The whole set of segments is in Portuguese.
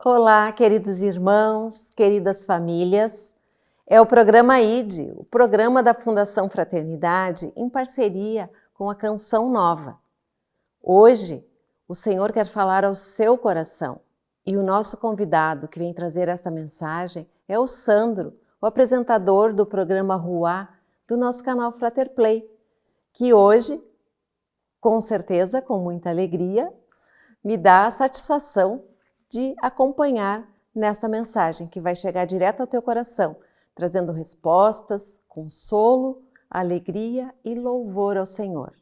Olá, queridos irmãos, queridas famílias. É o programa ID, o programa da Fundação Fraternidade, em parceria com a Canção Nova. Hoje, o Senhor quer falar ao seu coração e o nosso convidado que vem trazer esta mensagem é o Sandro, o apresentador do programa Ruá do nosso canal Frater Play, que hoje, com certeza, com muita alegria, me dá a satisfação de acompanhar nessa mensagem que vai chegar direto ao teu coração, trazendo respostas, consolo, alegria e louvor ao Senhor.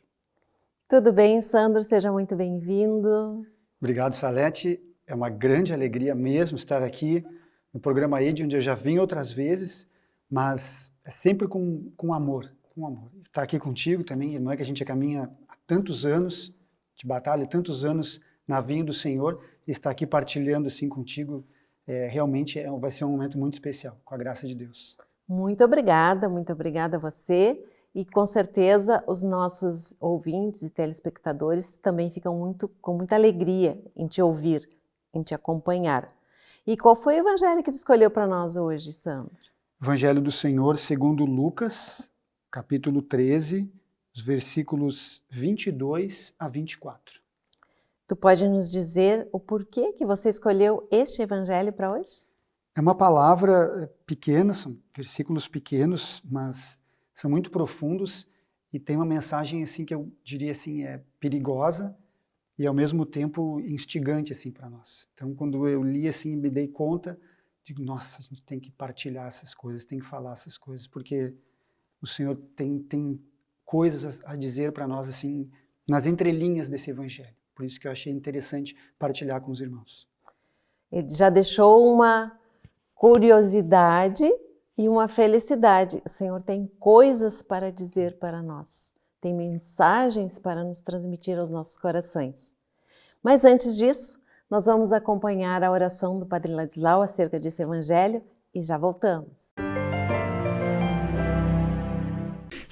Tudo bem, Sandro? Seja muito bem-vindo. Obrigado, Salete. É uma grande alegria mesmo estar aqui no programa ID, onde eu já vim outras vezes, mas é sempre com amor, com amor. Estar aqui contigo também, irmã, que a gente caminha há tantos anos, de batalha, tantos anos na vinha do Senhor, e estar aqui partilhando assim contigo, realmente vai ser um momento muito especial, com a graça de Deus. Muito obrigada a você. E com certeza os nossos ouvintes e telespectadores também ficam com muita alegria em te ouvir, em te acompanhar. E qual foi o evangelho que tu escolheu para nós hoje, Sandro? Evangelho do Senhor segundo Lucas, capítulo 13, os versículos 22 a 24. Tu pode nos dizer o porquê que você escolheu este evangelho para hoje? É uma palavra pequena, são versículos pequenos, mas são muito profundos e tem uma mensagem assim que eu diria assim perigosa e ao mesmo tempo instigante assim para nós. Então, quando eu li assim, me dei conta, digo, nossa, a gente tem que partilhar essas coisas, tem que falar essas coisas, porque o Senhor tem coisas a dizer para nós assim nas entrelinhas desse evangelho. Por isso que eu achei interessante partilhar com os irmãos. Ele já deixou uma curiosidade e uma felicidade. O Senhor tem coisas para dizer para nós, tem mensagens para nos transmitir aos nossos corações. Mas antes disso, nós vamos acompanhar a oração do Padre Ladislau acerca desse evangelho e já voltamos.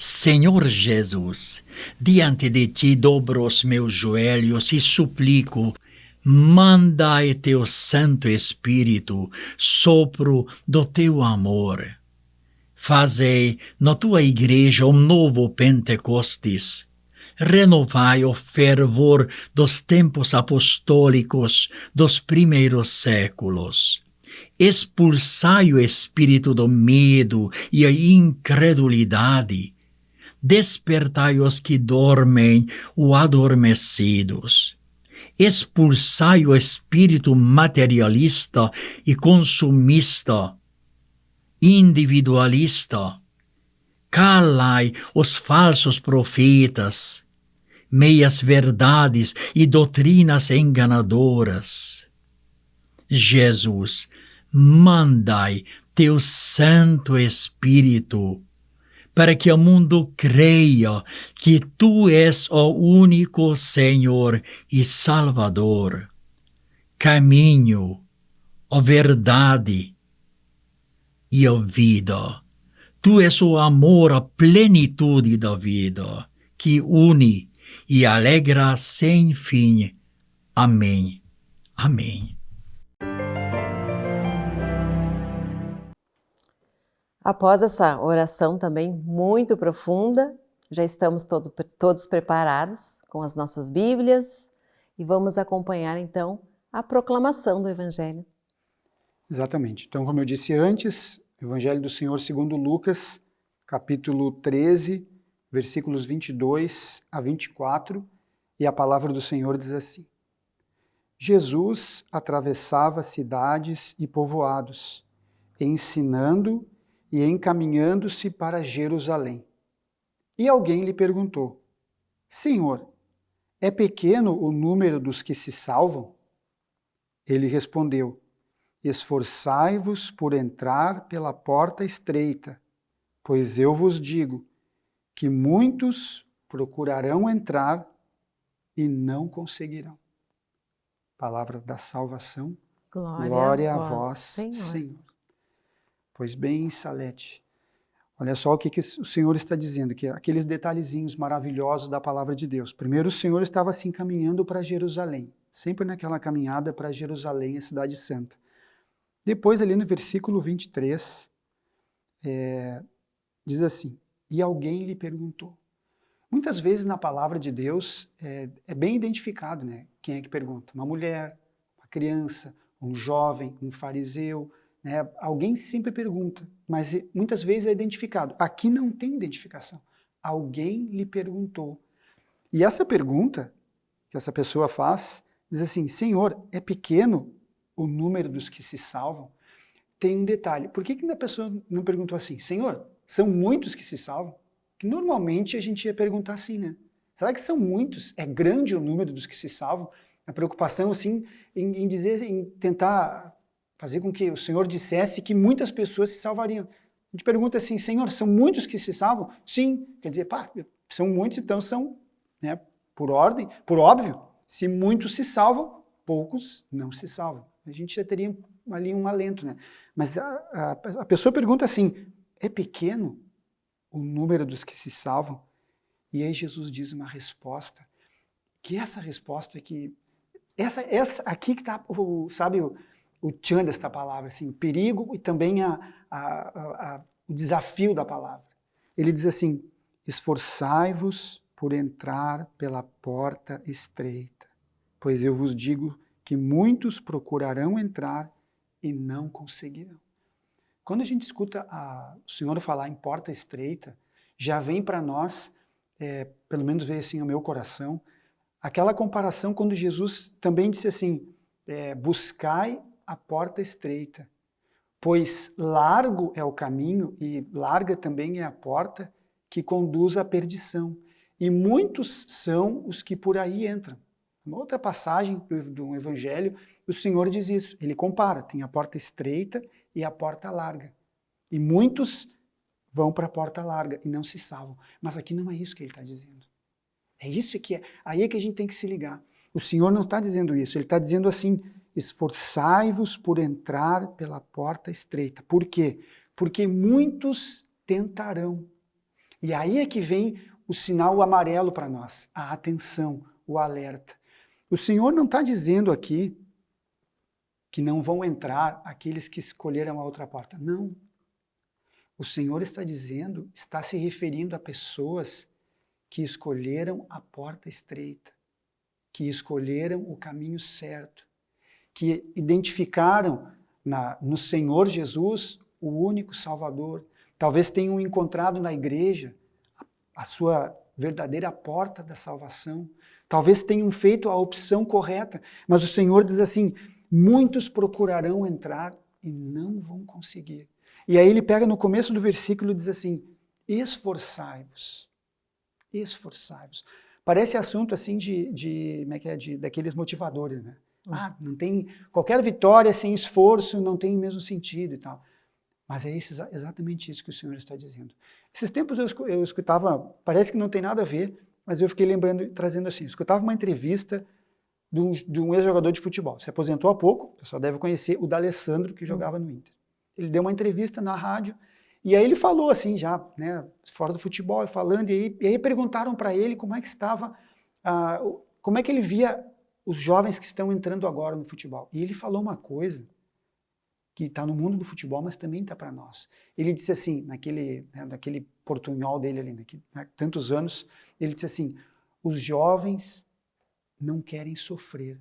Senhor Jesus, diante de ti dobro os meus joelhos e suplico, mandai teu Santo Espírito, sopro do teu amor. Fazei na tua igreja um novo Pentecostes. Renovai o fervor dos tempos apostólicos dos primeiros séculos. Expulsai o espírito do medo e a incredulidade. Despertai os que dormem ou adormecidos. Expulsai o espírito materialista e consumista, individualista. Calai os falsos profetas, meias verdades e doutrinas enganadoras. Jesus, mandai teu Santo Espírito, para que o mundo creia que tu és o único Senhor e Salvador, caminho, a verdade e a vida. Tu és o amor, a plenitude da vida, que une e alegra sem fim. Amém. Amém. Após essa oração também muito profunda, já estamos todos preparados com as nossas Bíblias e vamos acompanhar então a proclamação do Evangelho. Exatamente. Então, como eu disse antes, Evangelho do Senhor segundo Lucas, capítulo 13, versículos 22 a 24, e a palavra do Senhor diz assim: Jesus atravessava cidades e povoados, ensinando e encaminhando-se para Jerusalém. E alguém lhe perguntou: Senhor, é pequeno o número dos que se salvam? Ele respondeu: Esforçai-vos por entrar pela porta estreita, pois eu vos digo que muitos procurarão entrar e não conseguirão. Palavra da salvação. Glória a vós, Senhor. Pois bem, Salete, olha só o que o Senhor está dizendo, que aqueles detalhezinhos maravilhosos da palavra de Deus. Primeiro, o Senhor estava se encaminhando para Jerusalém, sempre naquela caminhada para Jerusalém, a cidade santa. Depois, ali no versículo 23, diz assim, e alguém lhe perguntou. Muitas vezes na palavra de Deus é bem identificado, né? Quem é que pergunta? Uma mulher, uma criança, um jovem, um fariseu, né? Alguém sempre pergunta, mas muitas vezes é identificado. Aqui não tem identificação. Alguém lhe perguntou. E essa pergunta que essa pessoa faz, diz assim, Senhor, é pequeno o número dos que se salvam? Tem um detalhe, por que a pessoa não perguntou assim, Senhor, são muitos que se salvam? Que normalmente a gente ia perguntar assim, né? Será que são muitos? É grande o número dos que se salvam? A preocupação, assim, em dizer, em tentar fazer com que o Senhor dissesse que muitas pessoas se salvariam. A gente pergunta assim, Senhor, são muitos que se salvam? Sim. Quer dizer, pá, são muitos, então são, né, por ordem, por óbvio, se muitos se salvam, poucos não se salvam. A gente já teria ali um alento, né? Mas a pessoa pergunta assim, é pequeno o número dos que se salvam? E aí Jesus diz uma resposta, que essa resposta que... Essa aqui que está, sabe, o tchan desta palavra, assim, o perigo e também o desafio da palavra. Ele diz assim, esforçai-vos por entrar pela porta estreita, pois eu vos digo que muitos procurarão entrar e não conseguirão. Quando a gente escuta o Senhor falar em porta estreita, já vem para nós, pelo menos veio assim ao meu coração, aquela comparação quando Jesus também disse assim, buscai a porta estreita, pois largo é o caminho e larga também é a porta que conduz à perdição. E muitos são os que por aí entram. Uma outra passagem do Evangelho, o Senhor diz isso, ele compara, tem a porta estreita e a porta larga. E muitos vão para a porta larga e não se salvam. Mas aqui não é isso que ele está dizendo. É isso que é. Aí é que a gente tem que se ligar. O Senhor não está dizendo isso, ele está dizendo assim, esforçai-vos por entrar pela porta estreita. Por quê? Porque muitos tentarão. E aí é que vem o sinal amarelo para nós, a atenção, o alerta. O Senhor não está dizendo aqui que não vão entrar aqueles que escolheram a outra porta. Não. O Senhor está dizendo, está se referindo a pessoas que escolheram a porta estreita, que escolheram o caminho certo, que identificaram no Senhor Jesus o único Salvador. Talvez tenham encontrado na igreja a sua verdadeira porta da salvação. Talvez tenham feito a opção correta, mas o Senhor diz assim, muitos procurarão entrar e não vão conseguir. E aí ele pega no começo do versículo e diz assim, esforçai-vos. Esforçai-vos. Parece assunto assim daqueles motivadores, né? Não tem qualquer vitória sem esforço, não tem o mesmo sentido e tal. Mas é exatamente isso que o Senhor está dizendo. Esses tempos eu escutava, parece que não tem nada a ver, mas eu fiquei lembrando, trazendo assim, eu escutava uma entrevista de um ex-jogador de futebol, se aposentou há pouco, o pessoal deve conhecer, o D'Alessandro, que jogava no Inter. Ele deu uma entrevista na rádio, e aí ele falou assim já, né, fora do futebol, falando, e aí perguntaram para ele como é que estava, como é que ele via os jovens que estão entrando agora no futebol. E ele falou uma coisa que está no mundo do futebol, mas também está para nós. Ele disse assim, naquele portunhol dele ali, tantos anos, ele disse assim, os jovens não querem sofrer.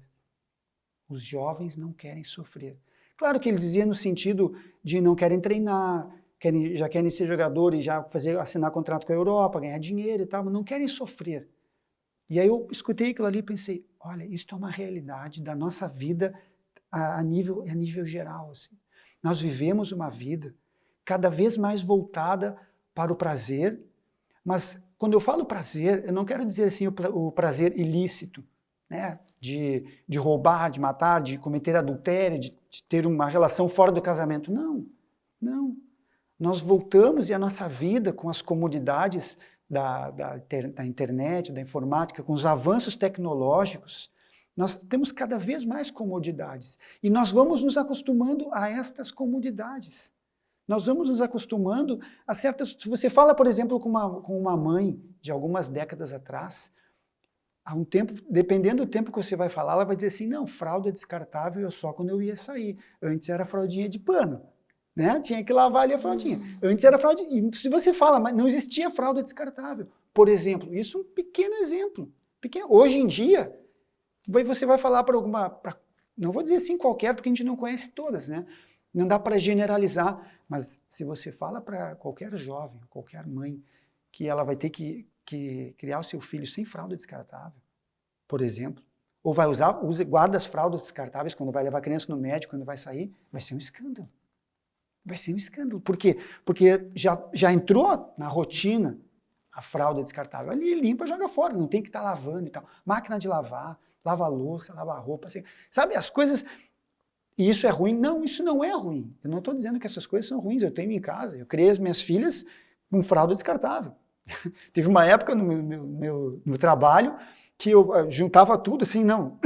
Os jovens não querem sofrer. Claro que ele dizia no sentido de não querem treinar, já querem ser jogadores, já assinar contrato com a Europa, ganhar dinheiro e tal, mas não querem sofrer. E aí eu escutei aquilo ali e pensei, olha, isso é uma realidade da nossa vida a nível geral. Assim. Nós vivemos uma vida cada vez mais voltada para o prazer, mas quando eu falo prazer, eu não quero dizer assim o prazer ilícito, né? De roubar, de matar, de cometer adultério, de ter uma relação fora do casamento. Não, não. Nós voltamos e a nossa vida com as comodidades da internet, da informática, com os avanços tecnológicos, nós temos cada vez mais comodidades. E nós vamos nos acostumando a estas comodidades. Nós vamos nos acostumando a certas... Se você fala, por exemplo, com uma mãe de algumas décadas atrás, há um tempo, dependendo do tempo que você vai falar, ela vai dizer assim, não, fralda descartável é só quando eu ia sair. Antes era fraldinha de pano, né? Tinha que lavar ali a fraldinha. Antes era fraldinha. E se você fala, mas não existia fralda descartável. Por exemplo, isso é um pequeno exemplo. Hoje em dia, você vai falar para alguma, não vou dizer assim qualquer, porque a gente não conhece todas, né? Não dá para generalizar, mas se você fala para qualquer jovem, qualquer mãe, que ela vai ter que criar o seu filho sem fralda descartável, por exemplo, ou vai guarda as fraldas descartáveis quando vai levar a criança no médico, quando vai sair, vai ser um escândalo. Vai ser um escândalo. Por quê? Porque já entrou na rotina a fralda descartável. Ali limpa, joga fora, não tem que estar lavando e tal. Máquina de lavar, lava a louça, lava a roupa, assim, sabe, as coisas... E isso é ruim? Não, isso não é ruim. Eu não estou dizendo que essas coisas são ruins. Eu tenho em casa, eu criei as minhas filhas com fralda descartável. Teve uma época no meu trabalho que eu juntava tudo assim, não,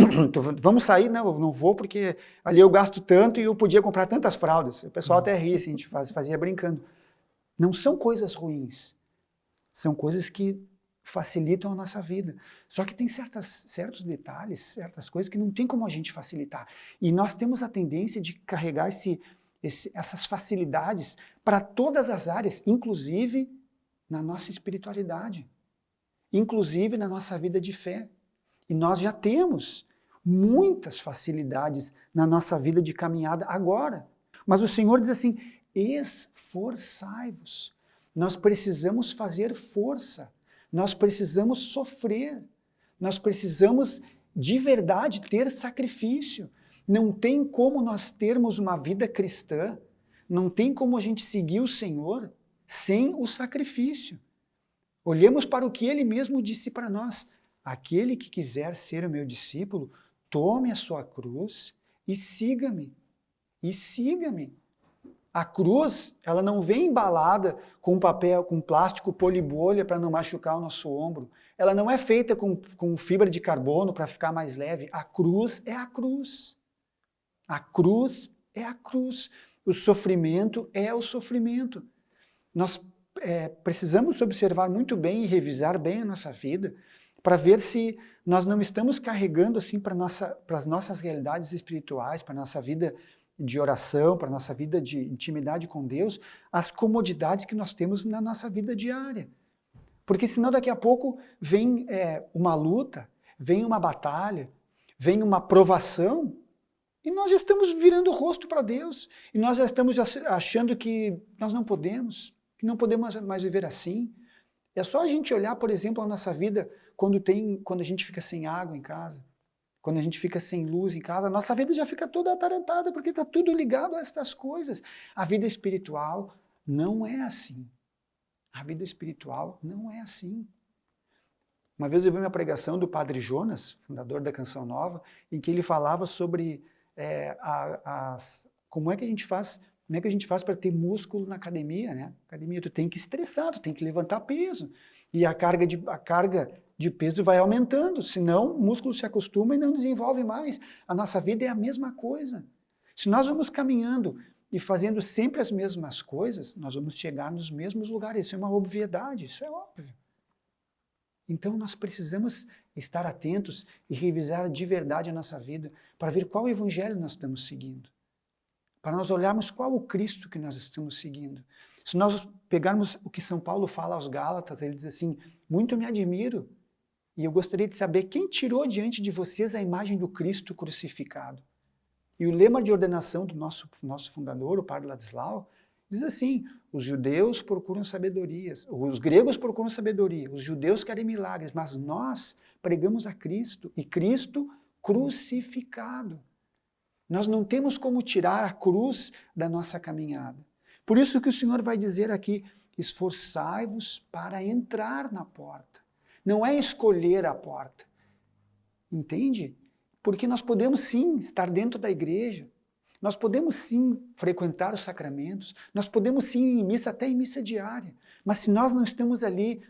vamos sair, não, eu não vou porque ali eu gasto tanto e eu podia comprar tantas fraldas. O pessoal até ria, assim, a gente fazia brincando. Não são coisas ruins, são coisas que facilitam a nossa vida. Só que tem certos detalhes, certas coisas que não tem como a gente facilitar. E nós temos a tendência de carregar essas facilidades para todas as áreas, inclusive na nossa espiritualidade, inclusive na nossa vida de fé. E nós já temos muitas facilidades na nossa vida de caminhada agora. Mas o Senhor diz assim, esforçai-vos. Nós precisamos fazer força. Nós precisamos sofrer, nós precisamos de verdade ter sacrifício. Não tem como nós termos uma vida cristã, não tem como a gente seguir o Senhor sem o sacrifício. Olhemos para o que Ele mesmo disse para nós. Aquele que quiser ser o meu discípulo, tome a sua cruz e siga-me. E siga-me. A cruz, ela não vem embalada com papel, com plástico polibolha para não machucar o nosso ombro. Ela não é feita com fibra de carbono para ficar mais leve. A cruz é a cruz. A cruz é a cruz. O sofrimento é o sofrimento. Nós precisamos observar muito bem e revisar bem a nossa vida para ver se nós não estamos carregando assim para as nossas realidades espirituais, para a nossa vida de oração, para a nossa vida de intimidade com Deus, as comodidades que nós temos na nossa vida diária. Porque senão daqui a pouco vem uma luta, vem uma batalha, vem uma provação, e nós já estamos virando o rosto para Deus, e nós já estamos achando que nós não podemos, que não podemos mais viver assim. É só a gente olhar, por exemplo, a nossa vida quando a gente fica sem água em casa, quando a gente fica sem luz em casa, a nossa vida já fica toda atarantada, porque está tudo ligado a estas coisas. A vida espiritual não é assim. A vida espiritual não é assim. Uma vez eu vi uma pregação do Padre Jonas, fundador da Canção Nova, em que ele falava sobre como é que a gente faz para ter músculo na academia, né? Academia, tu tem que estressar, tu tem que levantar peso. E a carga de peso vai aumentando, senão o músculo se acostuma e não desenvolve mais. A nossa vida é a mesma coisa. Se nós vamos caminhando e fazendo sempre as mesmas coisas, nós vamos chegar nos mesmos lugares. Isso é uma obviedade, isso é óbvio. Então nós precisamos estar atentos e revisar de verdade a nossa vida para ver qual evangelho nós estamos seguindo. Para nós olharmos qual o Cristo que nós estamos seguindo. Se nós pegarmos o que São Paulo fala aos Gálatas, ele diz assim, muito me admiro, e eu gostaria de saber quem tirou diante de vocês a imagem do Cristo crucificado. E o lema de ordenação do nosso fundador, o Padre Ladislau, diz assim, os judeus procuram sabedoria, os gregos procuram sabedoria, os judeus querem milagres, mas nós pregamos a Cristo, e Cristo crucificado. Nós não temos como tirar a cruz da nossa caminhada. Por isso que o Senhor vai dizer aqui, esforçai-vos para entrar na porta. Não é escolher a porta. Entende? Porque nós podemos sim estar dentro da igreja, nós podemos sim frequentar os sacramentos, nós podemos sim ir em missa, até em missa diária. Mas se nós não estamos ali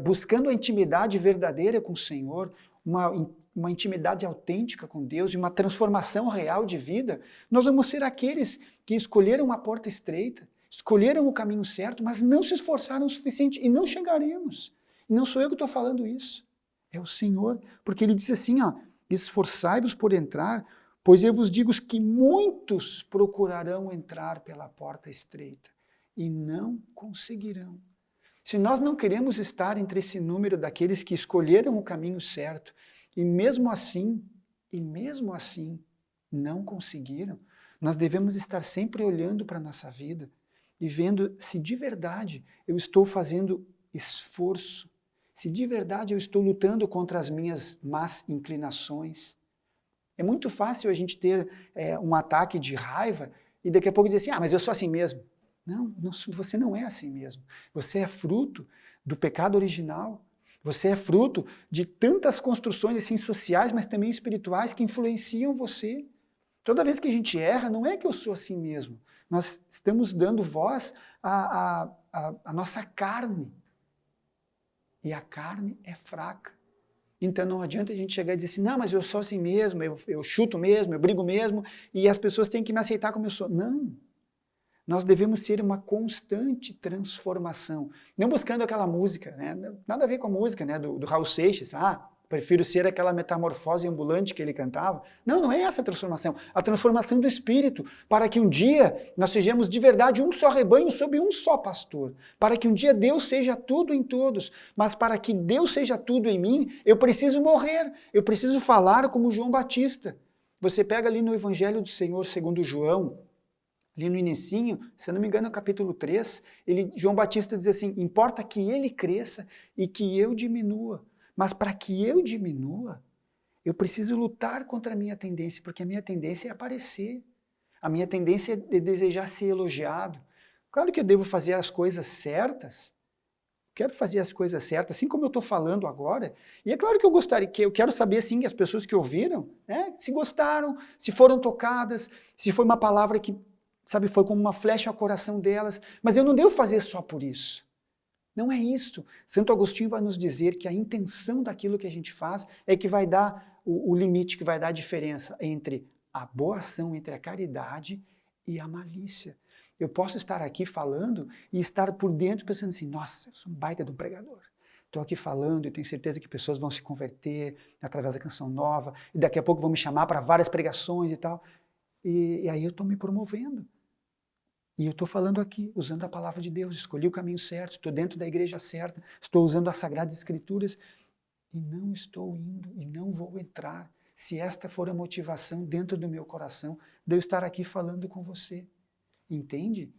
buscando a intimidade verdadeira com o Senhor, uma intimidade autêntica com Deus e uma transformação real de vida, nós vamos ser aqueles que escolheram a porta estreita, escolheram o caminho certo, mas não se esforçaram o suficiente e não chegaremos. Não sou eu que estou falando isso. É o Senhor, porque ele diz assim, ó, esforçai-vos por entrar, pois eu vos digo que muitos procurarão entrar pela porta estreita e não conseguirão. Se nós não queremos estar entre esse número daqueles que escolheram o caminho certo e mesmo assim não conseguiram, nós devemos estar sempre olhando para a nossa vida e vendo se de verdade eu estou fazendo esforço, se de verdade eu estou lutando contra as minhas más inclinações. É muito fácil a gente ter um ataque de raiva e daqui a pouco dizer assim, mas eu sou assim mesmo. Não, você não é assim mesmo. Você é fruto do pecado original. Você é fruto de tantas construções assim, sociais, mas também espirituais que influenciam você. Toda vez que a gente erra, não é que eu sou assim mesmo. Nós estamos dando voz à nossa carne. E a carne é fraca. Então não adianta a gente chegar e dizer assim, não, mas eu sou assim mesmo, eu chuto mesmo, eu brigo mesmo, e as pessoas têm que me aceitar como eu sou. Não. Nós devemos ser uma constante transformação. Não buscando aquela música, né? Nada a ver com a música, né? do Raul Seixas. Prefiro ser aquela metamorfose ambulante que ele cantava. Não, não é essa a transformação. A transformação do Espírito, para que um dia nós sejamos de verdade um só rebanho sob um só pastor. Para que um dia Deus seja tudo em todos. Mas para que Deus seja tudo em mim, eu preciso morrer. Eu preciso falar como João Batista. Você pega ali no Evangelho do Senhor segundo João, ali no inicinho, se eu não me engano, no capítulo 3, João Batista diz assim, importa que ele cresça e que eu diminua. Mas para que eu diminua, eu preciso lutar contra a minha tendência, porque a minha tendência é aparecer. A minha tendência é desejar ser elogiado. Claro que eu devo fazer as coisas certas, quero fazer as coisas certas, assim como eu estou falando agora. E é claro que eu quero saber, assim, as pessoas que ouviram, né, se gostaram, se foram tocadas, se foi uma palavra que, sabe, foi como uma flecha ao coração delas. Mas eu não devo fazer só por isso. Não é isso. Santo Agostinho vai nos dizer que a intenção daquilo que a gente faz é que vai dar o limite, que vai dar a diferença entre a boa ação, entre a caridade e a malícia. Eu posso estar aqui falando e estar por dentro pensando assim, nossa, eu sou um baita de um pregador. Estou aqui falando e tenho certeza que pessoas vão se converter através da canção nova e daqui a pouco vão me chamar para várias pregações e tal. E aí eu estou me promovendo. E eu estou falando aqui, usando a palavra de Deus, escolhi o caminho certo, estou dentro da igreja certa, estou usando as Sagradas Escrituras e não estou indo e não vou entrar se esta for a motivação dentro do meu coração de eu estar aqui falando com você. Entende?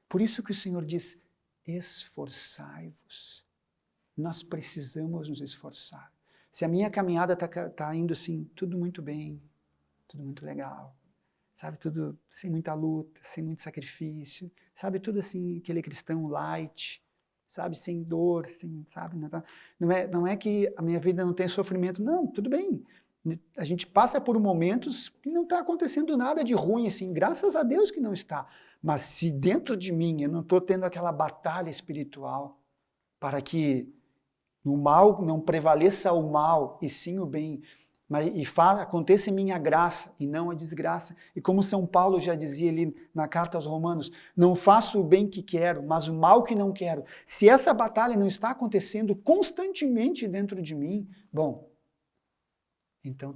Por isso que o Senhor diz, esforçai-vos. Nós precisamos nos esforçar. Se a minha caminhada está indo assim, tudo muito bem, tudo muito legal, sabe, tudo sem muita luta, sem muito sacrifício, sabe, tudo assim, aquele cristão light, sabe, sem dor, sem, sabe, não é que a minha vida não tem sofrimento, não, tudo bem, a gente passa por momentos que não está acontecendo nada de ruim, assim, graças a Deus que não está, mas se dentro de mim eu não estou tendo aquela batalha espiritual para que no mal não prevaleça o mal e sim o bem, aconteça em minha graça e não a desgraça. E como São Paulo já dizia ali na carta aos Romanos, não faço o bem que quero, mas o mal que não quero. Se essa batalha não está acontecendo constantemente dentro de mim, bom, então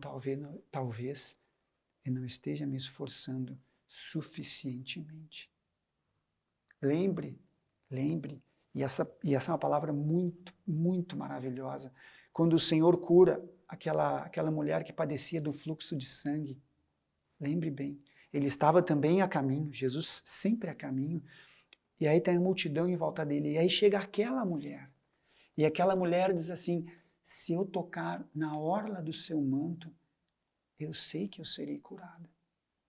talvez eu não esteja me esforçando suficientemente. Lembre, e essa é uma palavra muito, muito maravilhosa, quando o Senhor cura aquela mulher que padecia do fluxo de sangue. Lembre bem, ele estava também a caminho, Jesus sempre a caminho, e aí tem a multidão em volta dele, e aí chega aquela mulher, e aquela mulher diz assim, se eu tocar na orla do seu manto, eu sei que eu serei curada.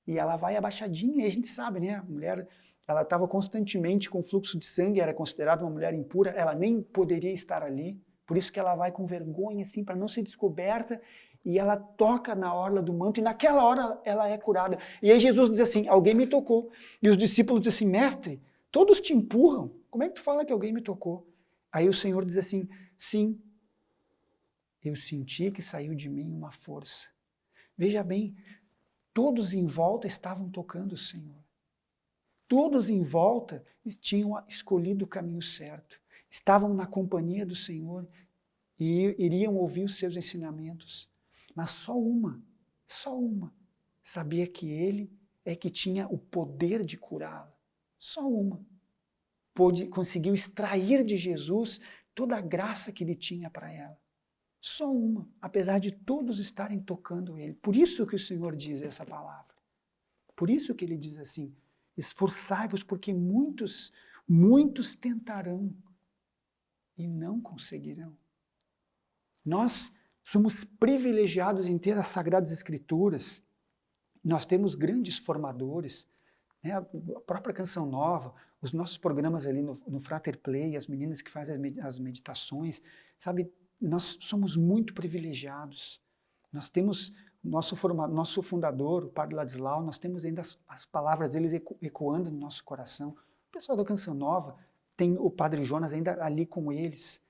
E ela vai abaixadinha, e a gente sabe, né, a mulher, ela estava constantemente com fluxo de sangue, era considerada uma mulher impura, ela nem poderia estar ali, por isso que ela vai com vergonha, assim, para não ser descoberta, e ela toca na orla do manto, e naquela hora ela é curada. E aí Jesus diz assim, alguém me tocou. E os discípulos dizem assim, mestre, todos te empurram, como é que tu fala que alguém me tocou? Aí o Senhor diz assim, sim, eu senti que saiu de mim uma força. Veja bem, todos em volta estavam tocando o Senhor. Todos em volta tinham escolhido o caminho certo. Estavam na companhia do Senhor e iriam ouvir os seus ensinamentos. Mas só uma, sabia que ele é que tinha o poder de curá-la. Só uma. Conseguiu extrair de Jesus toda a graça que ele tinha para ela. Só uma, apesar de todos estarem tocando ele. Por isso que o Senhor diz essa palavra. Por isso que ele diz assim, esforçai-vos porque muitos tentarão e não conseguirão. Nós somos privilegiados em ter as Sagradas Escrituras. Nós temos grandes formadores, né? A própria Canção Nova, os nossos programas ali no Frater Play, as meninas que fazem as meditações, sabe? Nós somos muito privilegiados. Nós temos nosso fundador, o Padre Ladislau, nós temos ainda as palavras deles ecoando no nosso coração. O pessoal da Canção Nova tem o Padre Jonas ainda ali com eles.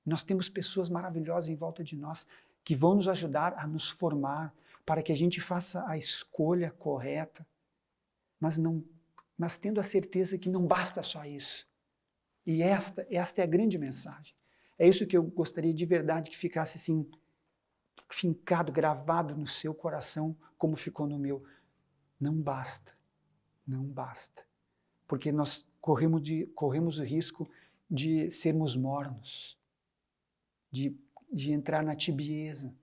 Nós temos pessoas maravilhosas em volta de nós que vão nos ajudar a nos formar para que a gente faça a escolha correta, mas tendo a certeza que não basta só isso. E esta é a grande mensagem. É isso que eu gostaria de verdade que ficasse assim, fincado, gravado no seu coração, como ficou no meu. Não basta. Porque nós corremos o risco de sermos mornos, de entrar na tibieza.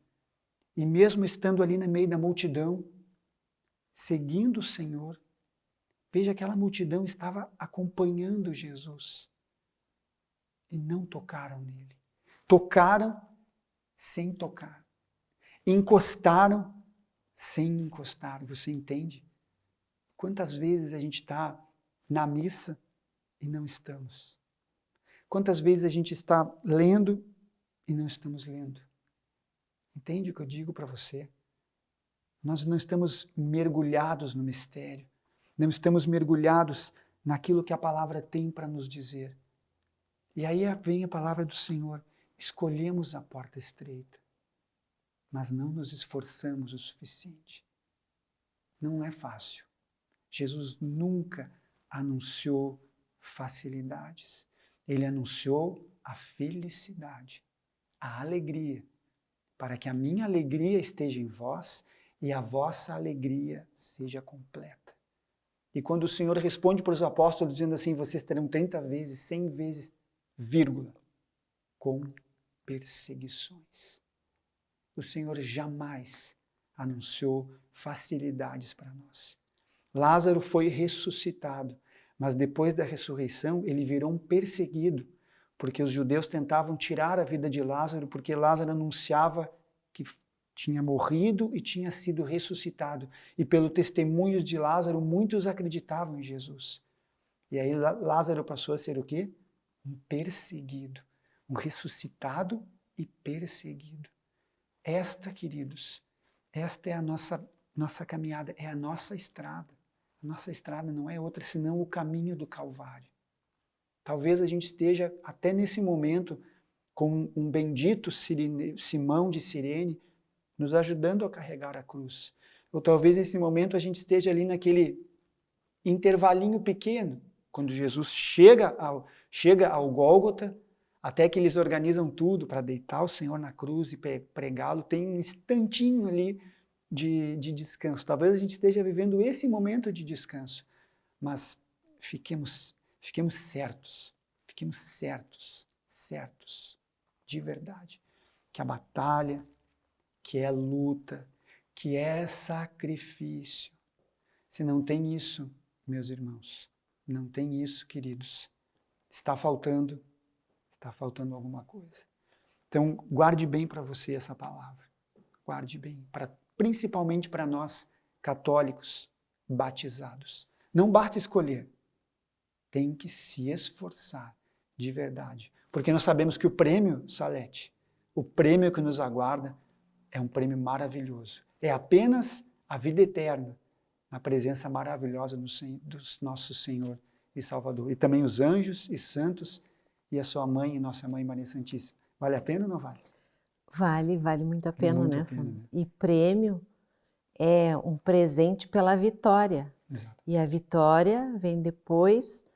E mesmo estando ali no meio da multidão, seguindo o Senhor, veja, aquela multidão estava acompanhando Jesus. E não tocaram nele. Tocaram sem tocar. Encostaram sem encostar. Você entende? Quantas vezes a gente está na missa e não estamos? Quantas vezes a gente está lendo e não estamos lendo? Entende o que eu digo para você? Nós não estamos mergulhados no mistério. Não estamos mergulhados naquilo que a palavra tem para nos dizer. E aí vem a palavra do Senhor. Escolhemos a porta estreita, mas não nos esforçamos o suficiente. Não é fácil. Jesus nunca anunciou facilidades. Ele anunciou a felicidade, a alegria, para que a minha alegria esteja em vós e a vossa alegria seja completa. E quando o Senhor responde para os apóstolos dizendo assim, vocês terão 30 vezes, 100 vezes, vírgula, com perseguições. O Senhor jamais anunciou facilidades para nós. Lázaro foi ressuscitado, mas depois da ressurreição ele virou um perseguido, porque os judeus tentavam tirar a vida de Lázaro, porque Lázaro anunciava que tinha morrido e tinha sido ressuscitado. E pelo testemunho de Lázaro, muitos acreditavam em Jesus. E aí Lázaro passou a ser o quê? Um perseguido. Um ressuscitado e perseguido. Esta, queridos, esta é a nossa caminhada, é a nossa estrada. A nossa estrada não é outra senão o caminho do Calvário. Talvez a gente esteja até nesse momento com um bendito Simão de Cirene nos ajudando a carregar a cruz. Ou talvez nesse momento a gente esteja ali naquele intervalinho pequeno, quando Jesus chega ao Gólgota, até que eles organizam tudo para deitar o Senhor na cruz e pregá-lo, tem um instantinho ali de descanso. Talvez a gente esteja vivendo esse momento de descanso, mas fiquemos certos, de verdade, que a batalha, que é luta, que é sacrifício. Se não tem isso, meus irmãos, não tem isso, queridos, está faltando alguma coisa. Então, guarde bem para você essa palavra. Guarde bem, principalmente para nós católicos batizados. Não basta escolher, tem que se esforçar de verdade. Porque nós sabemos que o prêmio, Salete, o prêmio que nos aguarda é um prêmio maravilhoso. É apenas a vida eterna, na presença maravilhosa do nosso Senhor e Salvador. E também os anjos e santos e a sua mãe e nossa mãe Maria Santíssima. Vale a pena ou não vale? Vale muito a pena, Muito né? a pena, né? E prêmio é um presente pela vitória. Exato. E a vitória vem depois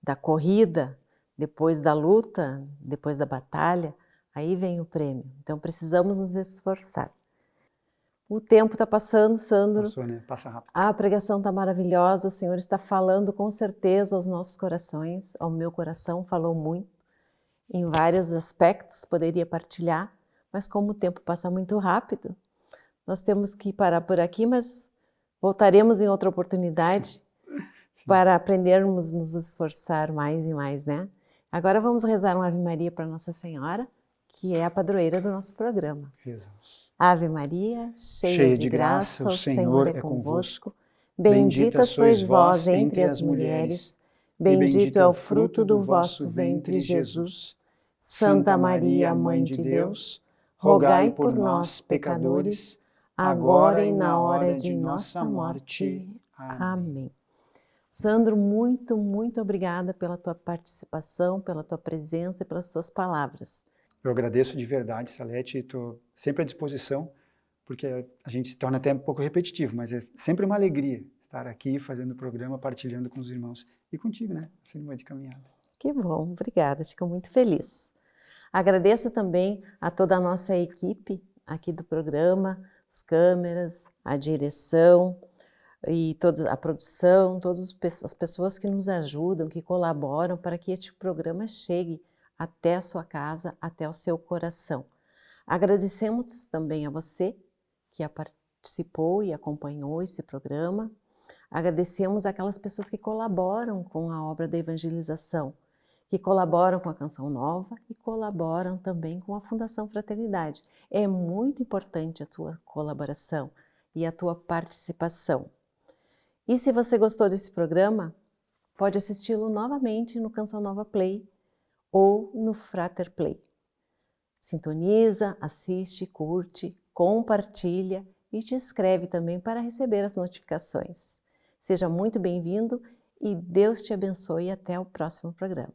da corrida, depois da luta, depois da batalha. Aí vem o prêmio. Então precisamos nos esforçar. O tempo está passando, Sandro. Passou, né? Passa rápido. A pregação está maravilhosa, o Senhor está falando com certeza aos nossos corações, ao meu coração falou muito, em vários aspectos, poderia partilhar, mas como o tempo passa muito rápido, nós temos que parar por aqui, mas voltaremos em outra oportunidade para aprendermos a nos esforçar mais e mais, né? Agora vamos rezar uma Ave Maria para Nossa Senhora, que é a padroeira do nosso programa. Rezamos. Ave Maria, cheia de graça, o Senhor é convosco. Bendita sois vós entre as mulheres, bendito é o fruto do vosso ventre, Jesus. Santa Maria, Mãe de Deus, rogai por nós, pecadores, agora e na hora de nossa morte. Amém. Sandro, muito, muito obrigada pela tua participação, pela tua presença e pelas tuas palavras. Eu agradeço de verdade, Salete, e estou sempre à disposição, porque a gente se torna até um pouco repetitivo, mas é sempre uma alegria estar aqui fazendo o programa, partilhando com os irmãos e contigo, né? Assim, numa de caminhada. Que bom, obrigada, fico muito feliz. Agradeço também a toda a nossa equipe aqui do programa, as câmeras, a direção e toda a produção, todas as pessoas que nos ajudam, que colaboram para que este programa chegue até a sua casa, até o seu coração. Agradecemos também a você que participou e acompanhou esse programa. Agradecemos aquelas pessoas que colaboram com a obra da evangelização, que colaboram com a Canção Nova e colaboram também com a Fundação Fraternidade. É muito importante a tua colaboração e a tua participação. E se você gostou desse programa, pode assisti-lo novamente no Canção Nova Play ou no Frater Play. Sintoniza, assiste, curte, compartilha e te inscreve também para receber as notificações. Seja muito bem-vindo e Deus te abençoe até o próximo programa.